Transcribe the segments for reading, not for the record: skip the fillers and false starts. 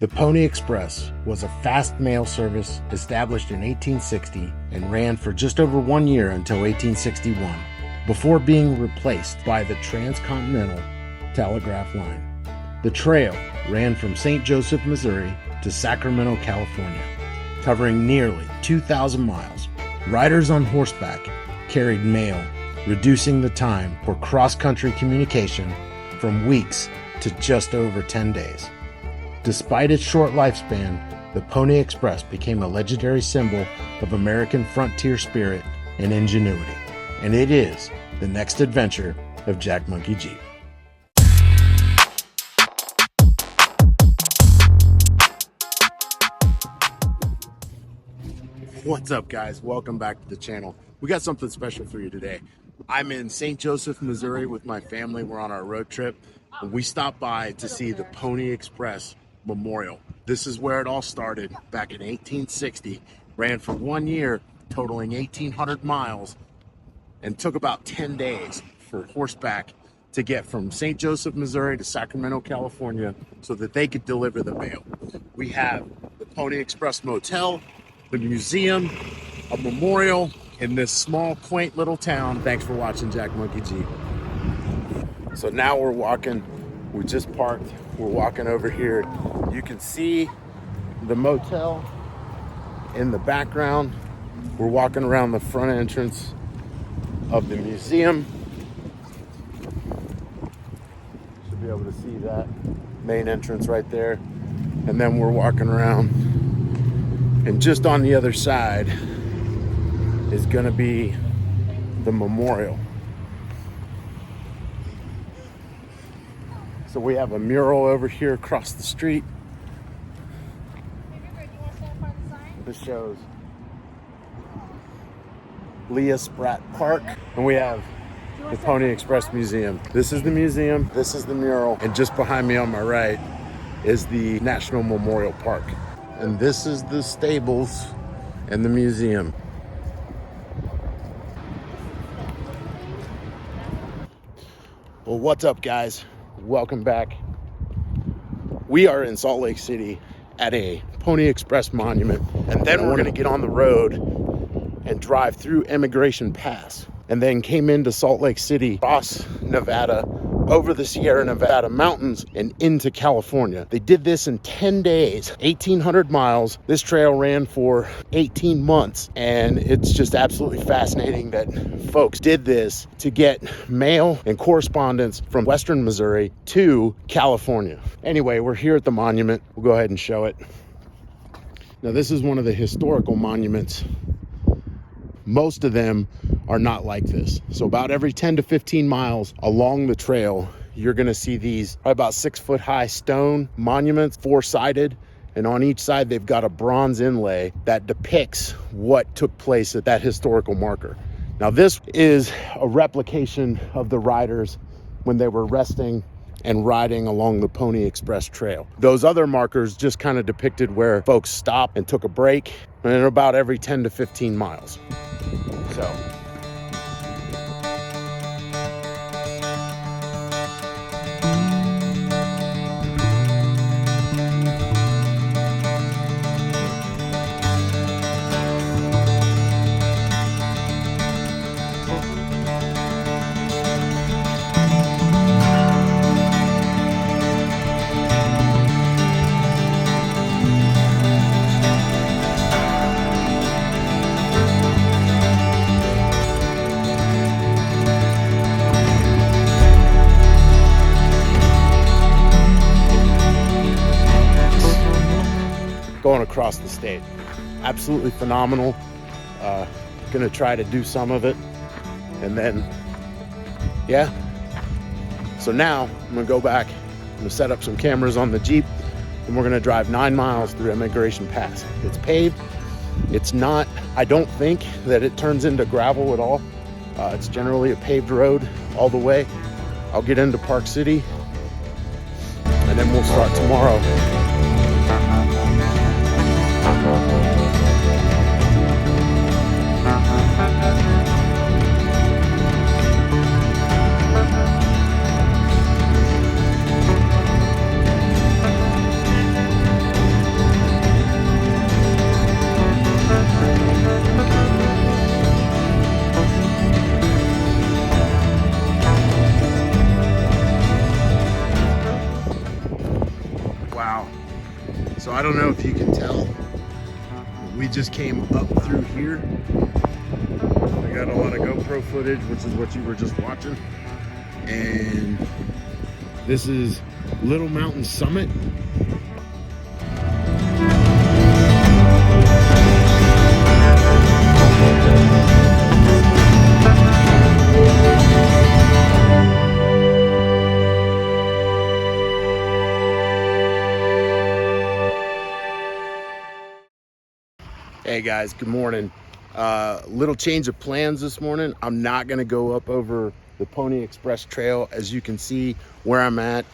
The Pony Express was a fast mail service established in 1860 and ran for just over 1 year until 1861, before being replaced by the Transcontinental Telegraph Line. The trail ran from St. Joseph, Missouri to Sacramento, California, covering nearly 2,000 miles. Riders on horseback carried mail, reducing the time for cross-country communication from weeks to just over 10 days. Despite its short lifespan, the Pony Express became a legendary symbol of American frontier spirit and ingenuity, and it is the next adventure of Jack Monkey Jeep. What's up, guys? Welcome back to the channel. We got something special for you today. I'm in St. Joseph, Missouri with my family. We're on our road trip, and we stopped by to see the Pony Express Memorial. This is where it all started back in 1860. Ran for 1 year, totaling 1,800 miles, and took about 10 days for horseback to get from St. Joseph, Missouri to Sacramento, California, so that they could deliver the mail. We have the Pony Express Motel, the museum, a memorial in this small, quaint little town. Thanks for watching Jack Monkey Jeep. So now we're walking, we just parked, we're walking over here. You can see the motel in the background. We're walking around the front entrance of the museum. Should be able to see that main entrance right there. And then we're walking around, and just on the other side is gonna be the memorial. So we have a mural over here across the street. This shows Leah Spratt Park, and we have the Pony Express Museum. This is the museum, this is the mural, and just behind me on my right is the National Memorial Park. And this is the stables and the museum. Well, what's up, guys? Welcome back. We are in Salt Lake City at a Pony Express monument, and then we're gonna get on the road and drive through Emigration Pass, and then came into Salt Lake City, across Nevada, over the Sierra Nevada mountains and into California. They did this in 10 days, 1,800 miles. This trail ran for 18 months, and it's just absolutely fascinating that folks did this to get mail and correspondence from Western Missouri to California. Anyway, we're here at the monument. We'll go ahead and show it. Now, this is one of the historical monuments. Most of them are not like this. So about every 10 to 15 miles along the trail, you're gonna see these about 6-foot high stone monuments, 4-sided, and on each side they've got a bronze inlay that depicts what took place at that historical marker. Now, this is a replication of the riders when they were resting and riding along the Pony Express Trail. Those other markers just kind of depicted where folks stopped and took a break, and about every 10 to 15 miles. So. Going across the state. Absolutely phenomenal. Gonna try to do some of it. And then, yeah. So now I'm gonna go back, I'm gonna set up some cameras on the Jeep, and we're gonna drive 9 miles through Emigration Pass. It's paved. It's not, I don't think that it turns into gravel at all. It's generally a paved road all the way. I'll get into Park City, and then we'll start tomorrow. So I don't know if you can tell, but we just came up through here. I got a lot of GoPro footage, which is what you were just watching. And this is Little Mountain Summit. Hey guys, good morning. Little change of plans this morning. I'm not gonna go up over the Pony Express Trail. As you can see where I'm at,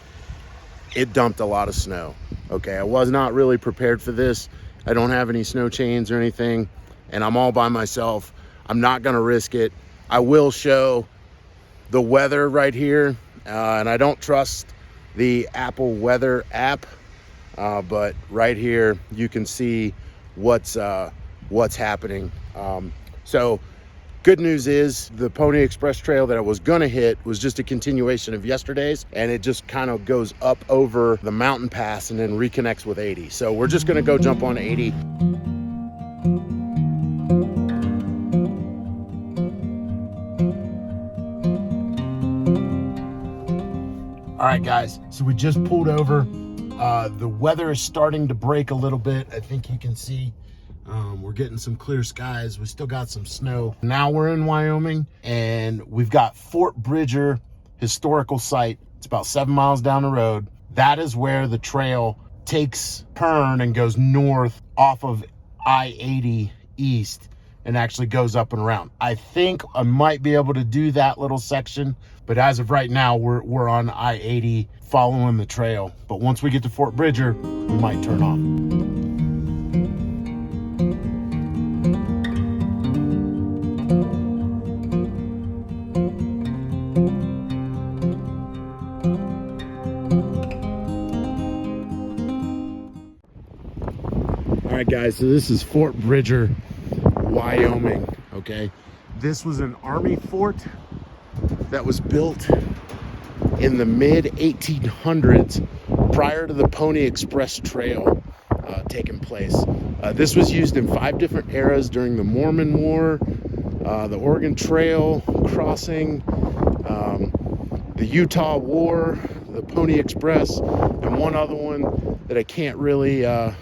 it dumped a lot of snow. Okay, I was not really prepared for this. I don't have any snow chains or anything, and I'm all by myself. I'm not gonna risk it. I will show the weather right here, and I don't trust the Apple Weather app, but right here you can see what's happening. So good news is the Pony Express Trail that I was gonna hit was just a continuation of yesterday's, and it just kind of goes up over the mountain pass and then reconnects with 80. So we're just gonna go jump on 80. All right, guys, so we just pulled over. The weather is starting to break a little bit. I think you can see we're getting some clear skies. We still got some snow. Now we're in Wyoming, and we've got Fort Bridger Historical Site. It's about 7 miles down the road. That is where the trail takes turn and goes north off of I-80 east and actually goes up and around. I think I might be able to do that little section, but as of right now, we're on I-80 following the trail. But once we get to Fort Bridger, we might turn off. All right, guys, so this is Fort Bridger, Wyoming, okay? This was an army fort that was built in the mid-1800s prior to the Pony Express Trail taking place. This was used in 5 different eras during the Mormon War, the Oregon Trail crossing, the Utah War, the Pony Express, and one other one that I can't remember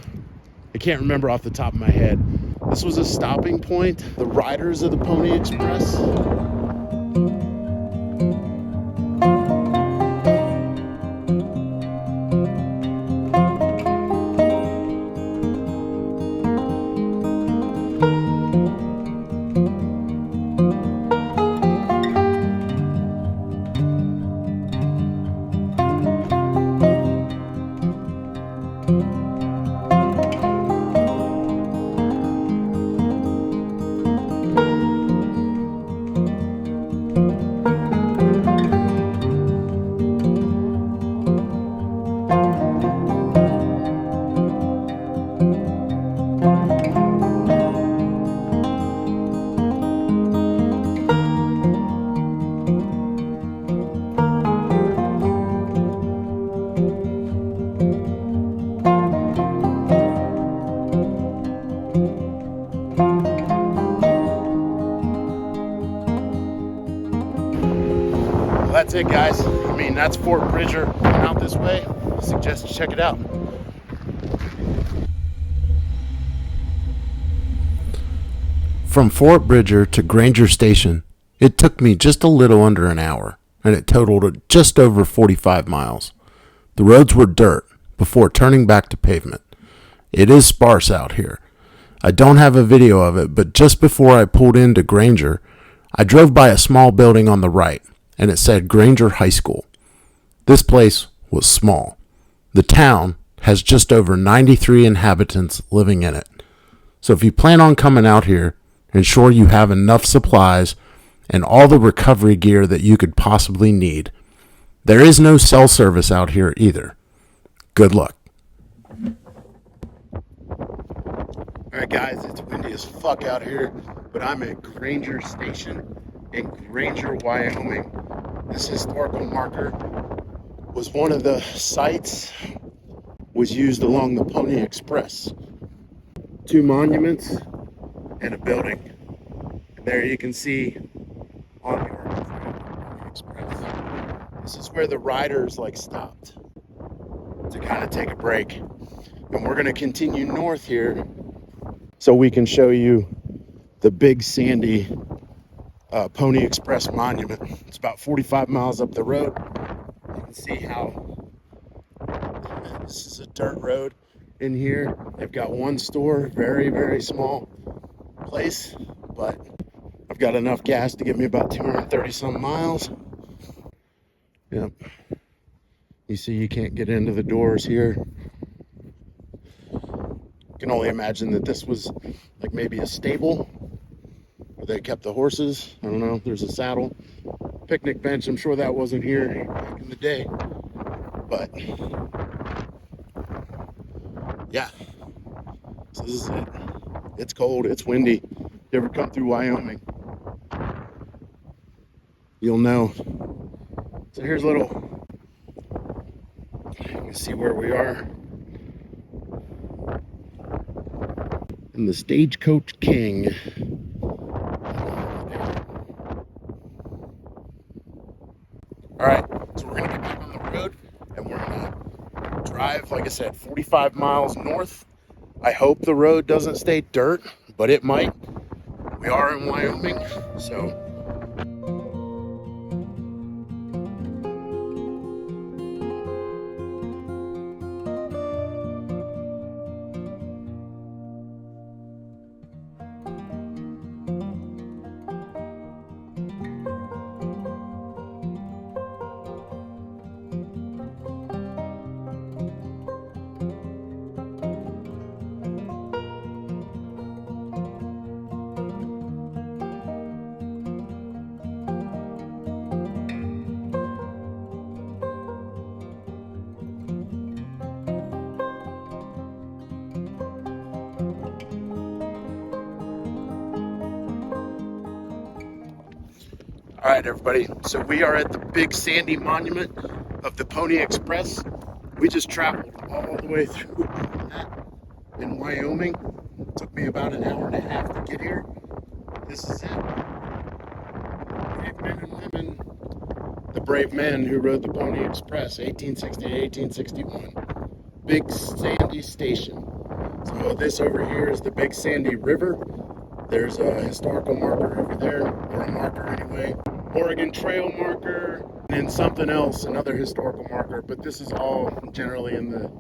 off the top of my head. This was a stopping point. The riders of the Pony Express. That's it, guys. I mean, that's Fort Bridger. Coming out this way, I suggest you check it out. From Fort Bridger to Grainger Station, it took me just a little under an hour, and it totaled just over 45 miles. The roads were dirt before turning back to pavement. It is sparse out here. I don't have a video of it, but just before I pulled into Grainger, I drove by a small building on the right, and it said Grainger High School. This place was small. The town has just over 93 inhabitants living in it. So if you plan on coming out here, ensure you have enough supplies and all the recovery gear that you could possibly need. There is no cell service out here either. Good luck. Alright guys, it's windy as fuck out here, but I'm at Grainger Station in Grainger, Wyoming. This historical marker was one of the sites was used along the Pony Express. 2 monuments and a building. And there you can see on the Oregon Pony Express. This is where the riders like stopped to kind of take a break. And we're going to continue north here so we can show you the Big Sandy Pony Express monument. It's about 45 miles up the road. You can see how this is a dirt road in here. They've got one store, very, very small place, but I've got enough gas to get me about 230 some miles. Yep. You see you can't get into the doors here. You can only imagine that this was like maybe a stable where they kept the horses. I don't know. There's a saddle, picnic bench. I'm sure that wasn't here back in the day. But yeah, so this is it. It's cold. It's windy. If you ever come through Wyoming, you'll know. So here's a little, you can see where we are. And the Stagecoach King. All right, so we're gonna get back on the road and we're gonna drive, like I said, 45 miles north. I hope the road doesn't stay dirt, but it might. We are in Wyoming, so. All right, everybody. So we are at the Big Sandy Monument of the Pony Express. We just traveled all the way through that in Wyoming. It took me about an hour and a half to get here. This is it. Brave men and women. The brave men who rode the Pony Express, 1860 to 1861. Big Sandy Station. So this over here is the Big Sandy River. There's a historical marker over there, or a marker anyway. Oregon Trail marker, and something else, another historical marker. But this is all generally in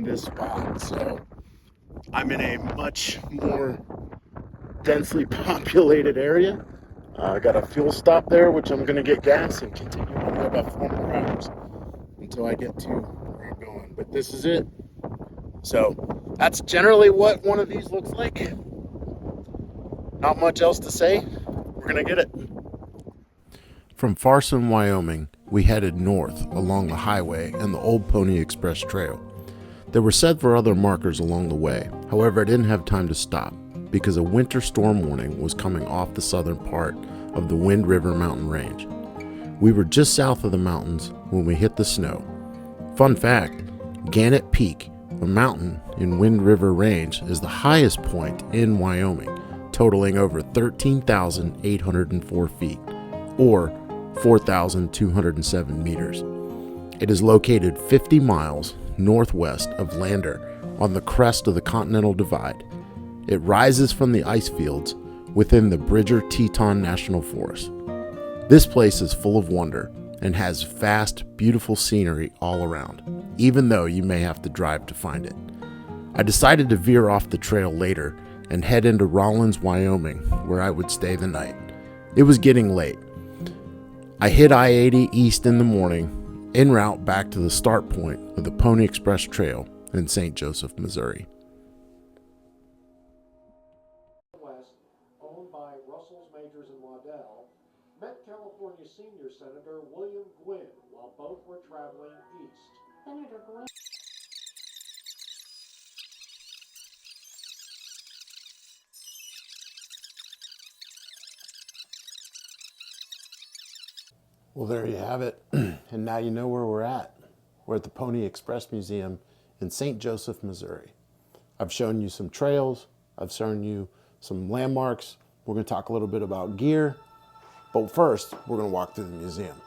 this spot. So I'm in a much more densely populated area. I got a fuel stop there, which I'm going to get gas and continue on for about 4 more hours until I get to where I'm going. But this is it. So that's generally what one of these looks like. Not much else to say. We're going to get it. From Farson, Wyoming, we headed north along the highway and the old Pony Express Trail. There were several other markers along the way. However, I didn't have time to stop because a winter storm warning was coming off the southern part of the Wind River mountain range. We were just south of the mountains when we hit the snow. Fun fact, Gannett Peak, a mountain in Wind River Range, is the highest point in Wyoming, totaling over 13,804 feet, or 4,207 meters. It is located 50 miles northwest of Lander on the crest of the Continental Divide. It rises from the ice fields within the Bridger-Teton National Forest. This place is full of wonder and has vast, beautiful scenery all around, even though you may have to drive to find it. I decided to veer off the trail later and head into Rawlins, Wyoming, where I would stay the night. It was getting late. I hit I-80 east in the morning, en route back to the start point of the Pony Express Trail in St. Joseph, Missouri. West, owned by Russell's Majors and Waddell, met California Senior Senator William Gwynn while both were traveling east. Senator Gwynn. Well, there you have it. And now you know where we're at. We're at the Pony Express Museum in St. Joseph, Missouri. I've shown you some trails. I've shown you some landmarks. We're going to talk a little bit about gear. But first, we're going to walk through the museum.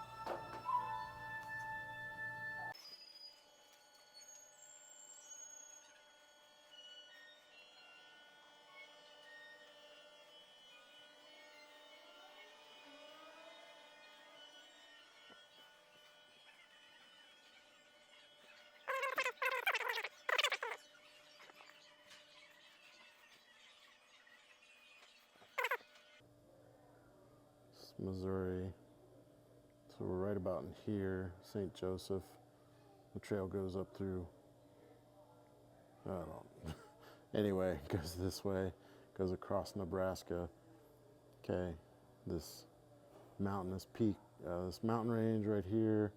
Missouri. So we're right about in here, St. Joseph. The trail goes up through, I don't know. Anyway, it goes this way, goes across Nebraska. Okay, this mountainous peak, this mountain range right here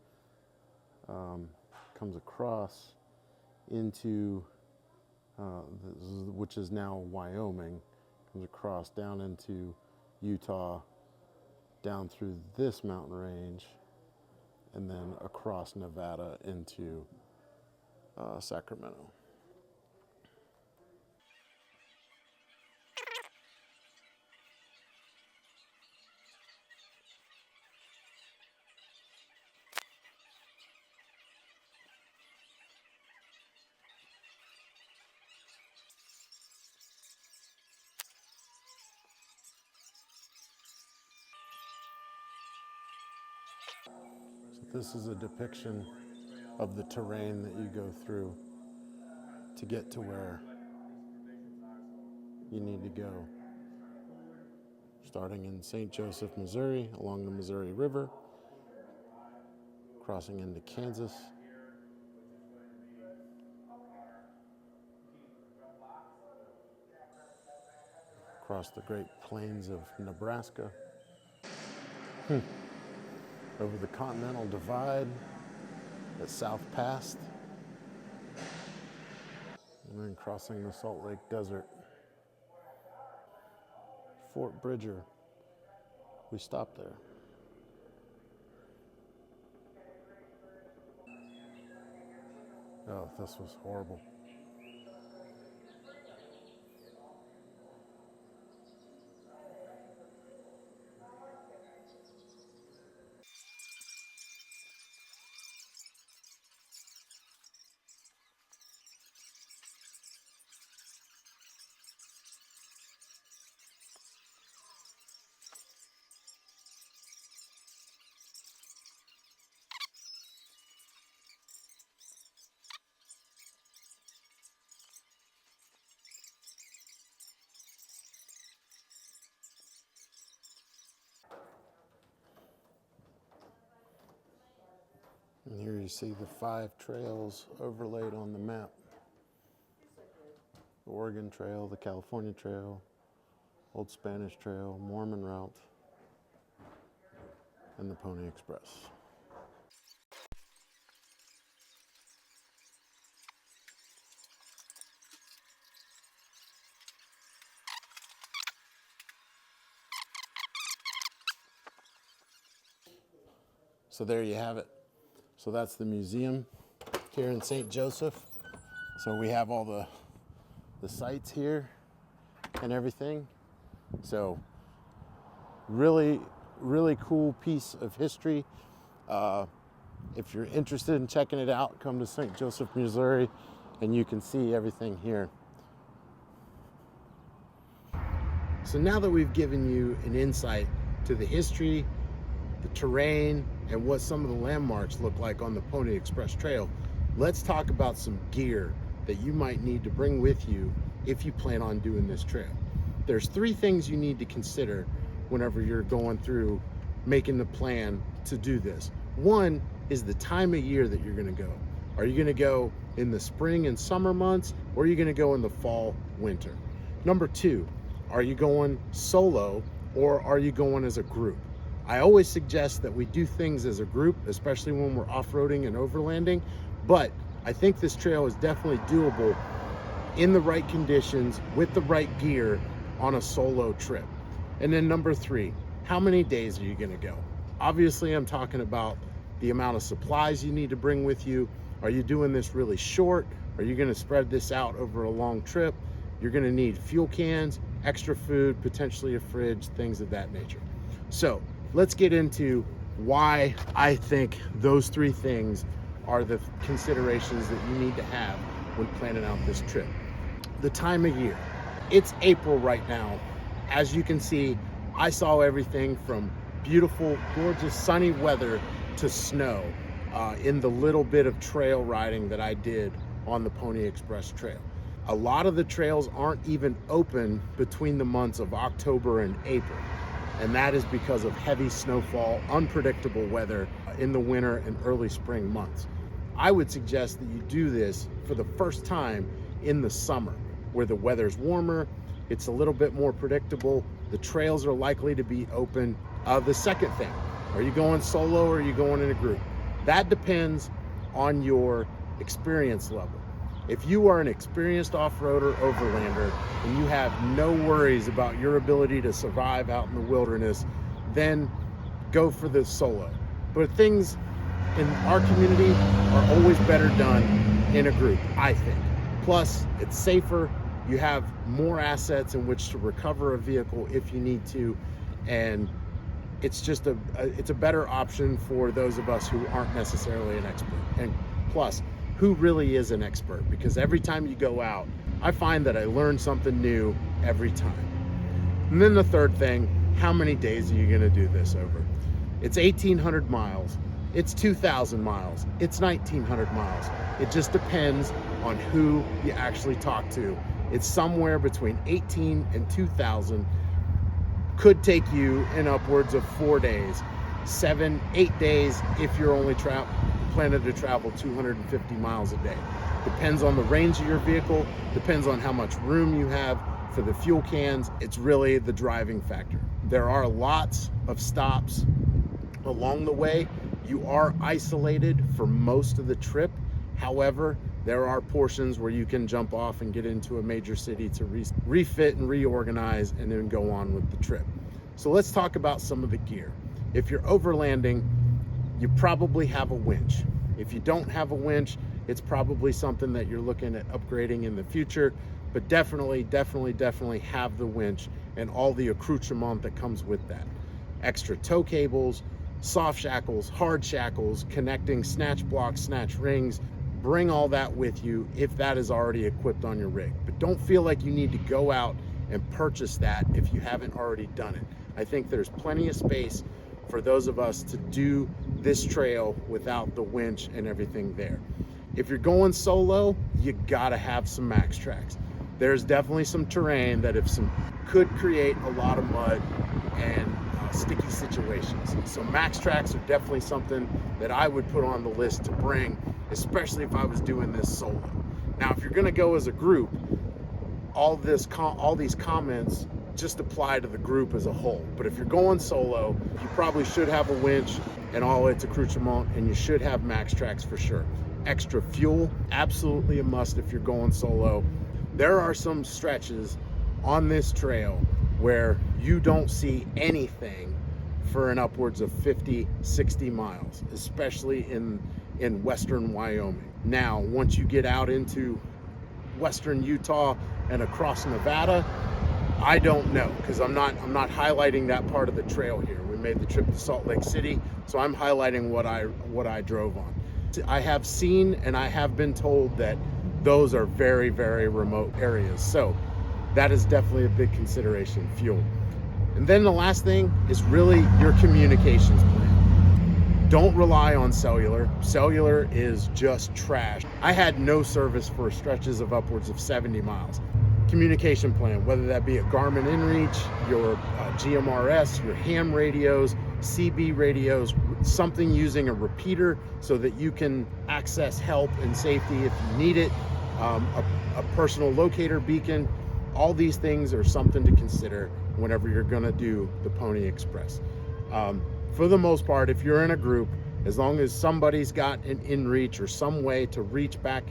comes across into, which is now Wyoming, comes across down into Utah, down through this mountain range, and then across Nevada into Sacramento. This is a depiction of the terrain that you go through to get to where you need to go. Starting in St. Joseph, Missouri, along the Missouri River, crossing into Kansas, across the Great Plains of Nebraska, over the Continental Divide at South Pass, and then crossing the Salt Lake Desert. Fort Bridger, we stopped there. Oh, this was horrible. And here you see the 5 trails overlaid on the map. The Oregon Trail, the California Trail, Old Spanish Trail, Mormon Route, and the Pony Express. So there you have it. So that's the museum here in St. Joseph. So we have all the sites here and everything. So really, really cool piece of history. If you're interested in checking it out, come to St. Joseph, Missouri, and you can see everything here. So now that we've given you an insight to the history, the terrain, and what some of the landmarks look like on the Pony Express Trail, let's talk about some gear that you might need to bring with you if you plan on doing this trail. There's 3 things you need to consider whenever you're going through making the plan to do this. One is the time of year that you're gonna go. Are you gonna go in the spring and summer months, or are you gonna go in the fall, winter? Number 2, are you going solo or are you going as a group? I always suggest that we do things as a group, especially when we're off-roading and overlanding, but I think this trail is definitely doable in the right conditions with the right gear on a solo trip. And then number 3, how many days are you gonna go? Obviously, I'm talking about the amount of supplies you need to bring with you. Are you doing this really short, Are you going to spread this out over a long trip? You're going to need fuel cans, extra food, potentially a fridge, things of that nature. So let's get into why I think those three things are the considerations that you need to have when planning out this trip. The time of year. It's April right now. As you can see, I saw everything from beautiful, gorgeous, sunny weather to snow in the little bit of trail riding that I did on the Pony Express Trail. A lot of the trails aren't even open between the months of October and April, and that is because of heavy snowfall, unpredictable weather in the winter and early spring months. I would suggest that you do this for the first time in the summer, where the weather's warmer, it's a little bit more predictable, the trails are likely to be open. The second thing, are you going solo or are you going in a group? That depends on your experience level. If you are an experienced off-roader, overlander, and you have no worries about your ability to survive out in the wilderness, then go for the solo. But things in our community are always better done in a group, I think. Plus, it's safer. You have more assets in which to recover a vehicle if you need to, and it's just it's a better option for those of us who aren't necessarily an expert. And plus, who really is an expert? Because every time you go out, I find that I learn something new every time. And then the third thing, how many days are you going to do this over? It's 1,800 miles. It's 2,000 miles. It's 1,900 miles. It just depends on who you actually talk to. It's somewhere between 18 and 2,000. Could take you in upwards of 4 days, 7, 8 days if you're only planning to travel 250 miles a day. Depends on the range of your vehicle, depends on how much room you have for the fuel cans. It's really the driving factor. There are lots of stops along the way. You are isolated for most of the trip. However, there are portions where you can jump off and get into a major city to refit and reorganize and then go on with the trip. So let's talk about some of the gear. If you're overlanding, you probably have a winch. If you don't have a winch, it's probably something that you're looking at upgrading in the future, but definitely have the winch and all the accoutrement that comes with that. Extra tow cables, soft shackles, hard shackles, connecting snatch blocks, snatch rings. Bring all that with you if that is already equipped on your rig. But don't feel like you need to go out and purchase that if you haven't already done it. I think there's plenty of space for those of us to do this trail without the winch and everything there. If you're going solo, you gotta have some max tracks. There's definitely some terrain that could create a lot of mud and sticky situations. So max tracks are definitely something that I would put on the list to bring, especially if I was doing this solo. Now, if you're gonna go as a group, all these comments just apply to the group as a whole. But if you're going solo, you probably should have a winch and all its accoutrement, and you should have max tracks for sure. Extra fuel, absolutely a must if you're going solo. There are some stretches on this trail where you don't see anything for an upwards of 50, 60 miles, especially in western Wyoming. Now, once you get out into western Utah and across Nevada, I don't know, because I'm not highlighting that part of the trail here. We made the trip to Salt Lake City, so I'm highlighting what I drove on. I have seen and I have been told that those are very, very remote areas. So that is definitely a big consideration, fuel. And then the last thing is really your communications plan. Don't rely on cellular. Cellular is just trash. I had no service for stretches of upwards of 70 miles. Communication plan, whether that be a Garmin InReach, your GMRS, your ham radios, CB radios, something using a repeater so that you can access help and safety if you need it, a personal locator beacon. All these things are something to consider whenever you're gonna do the Pony Express. For the most part, if you're in a group, as long as somebody's got an InReach or some way to reach back,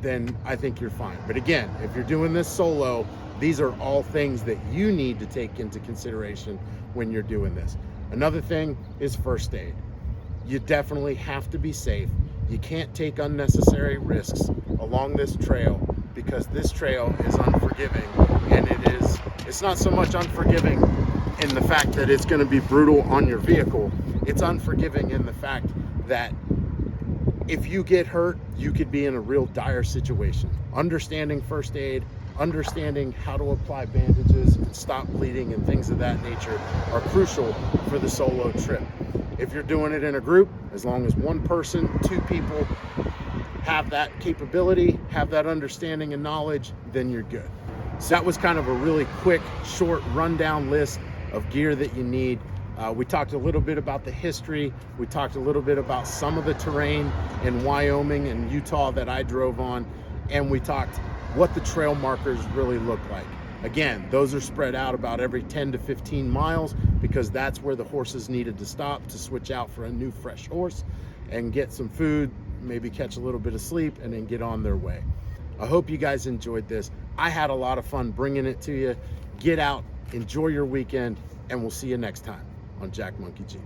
then I think you're fine. But again, if you're doing this solo, these are all things that you need to take into consideration when you're doing this. Another thing is first aid. You definitely have to be safe. You can't take unnecessary risks along this trail, because this trail is unforgiving, and it's not so much unforgiving in the fact that it's going to be brutal on your vehicle. It's unforgiving in the fact that if you get hurt, you could be in a real dire situation. Understanding first aid, understanding how to apply bandages and stop bleeding and things of that nature are crucial for the solo trip. If you're doing it in a group, as long as one person, two people have that capability, have that understanding and knowledge, then you're good. So that was kind of a really quick, short rundown list of gear that you need. We talked a little bit about the history. We talked a little bit about some of the terrain in Wyoming and Utah that I drove on. And we talked what the trail markers really look like. Again, those are spread out about every 10 to 15 miles because that's where the horses needed to stop to switch out for a new fresh horse and get some food, maybe catch a little bit of sleep, and then get on their way. I hope you guys enjoyed this. I had a lot of fun bringing it to you. Get out, enjoy your weekend, and we'll see you next time on Jack Monkey Jeep.